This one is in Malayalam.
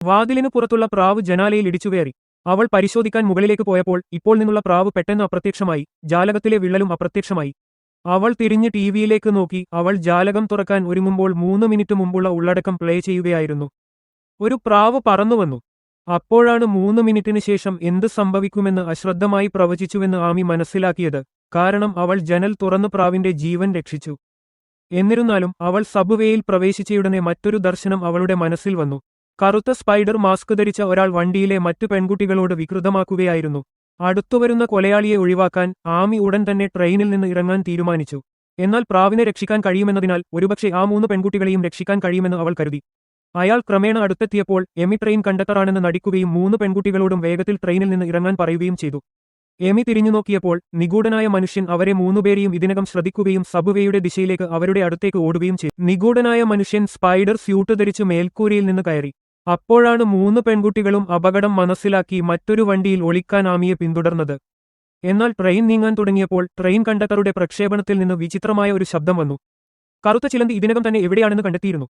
വാതിലിനു പുറത്തുള്ള പ്രാവ് ജനാലയിൽ ഇടിച്ചുകയറി. അവൾ പരിശോധിക്കാൻ മുകളിലേക്ക് പോയപ്പോൾ ഇപ്പോൾ നിന്നുള്ള പ്രാവ് പെട്ടെന്ന് അപ്രത്യക്ഷമായി. ജാലകത്തിലെ വിള്ളലും അപ്രത്യക്ഷമായി. അവൾ തിരിഞ്ഞ് ടിവിയിലേക്ക് നോക്കി. അവൾ ജാലകം തുറക്കാൻ ഒരുങ്ങുമ്പോൾ 3 മിനിറ്റ് മുമ്പുള്ള ഉള്ളടക്കം പ്ലേ ചെയ്യുകയായിരുന്നു. ഒരു പ്രാവ് പറന്നുവന്നു. അപ്പോഴാണ് 3 മിനിറ്റിന് ശേഷം എന്ത് സംഭവിക്കുമെന്ന് അശ്രദ്ധമായി പ്രവചിച്ചുവെന്ന് ആമി മനസ്സിലാക്കിയത്. കാരണം അവൾ ജനൽ തുറന്ന് പ്രാവിന്റെ ജീവൻ രക്ഷിച്ചു. എന്നിരുന്നാലും അവൾ സബ്വേയിൽ പ്രവേശിച്ചയുടനെ മറ്റൊരു ദർശനം അവളുടെ മനസ്സിൽ വന്നു. കറുത്ത സ്പൈഡർ മാസ്ക് ധരിച്ച ഒരാൾ വണ്ടിയിലെ മറ്റു പെൺകുട്ടികളോട് വികൃതമാക്കുകയായിരുന്നു. അടുത്തുവരുന്ന കൊലയാളിയെ ഒഴിവാക്കാൻ ആമി ഉടൻ തന്നെ ട്രെയിനിൽ നിന്ന് ഇറങ്ങാൻ തീരുമാനിച്ചു. എന്നാൽ പ്രാവിനെ രക്ഷിക്കാൻ കഴിയുമെന്നതിനാൽ ഒരുപക്ഷെ ആ 3 പെൺകുട്ടികളെയും രക്ഷിക്കാൻ കഴിയുമെന്ന് അവൾ കരുതി. അയാൾ ക്രമേണ അടുത്തെത്തിയപ്പോൾ എമി ട്രെയിൻ കണ്ടക്ടറാണെന്ന് നടിക്കുകയും 3 പെൺകുട്ടികളോടും വേഗത്തിൽ ട്രെയിനിൽ നിന്ന് ഇറങ്ങാൻ പറയുകയും ചെയ്തു. എമി തിരിഞ്ഞു നോക്കിയപ്പോൾ നിഗൂഢനായ മനുഷ്യൻ അവരെ 3 പേരെയും ഇതിനകം ശ്രദ്ധിക്കുകയും സബ്വേയുടെ ദിശയിലേക്ക് അവരുടെ അടുത്തേക്ക് ഓടുകയും ചെയ്തു. നിഗൂഢനായ മനുഷ്യൻ സ്പൈഡർ സ്യൂട്ട് ധരിച്ച് മേൽക്കൂരയിൽ നിന്ന് കയറി. അപ്പോഴാണ് 3 പെൺകുട്ടികളും അപകടം മനസ്സിലാക്കി മറ്റൊരു വണ്ടിയിൽ ഒളിക്കാൻ ആമിയെ പിന്തുടർന്നത്. എന്നാൽ ട്രെയിൻ നീങ്ങാൻ തുടങ്ങിയപ്പോൾ ട്രെയിൻ കണ്ടക്ടറുടെ പ്രക്ഷേപണത്തിൽ നിന്ന് വിചിത്രമായ ഒരു ശബ്ദം വന്നു. കറുത്ത ചിലന്തി ഇതിനകം തന്നെ എവിടെയാണെന്ന് കണ്ടെത്തിയിരുന്നു.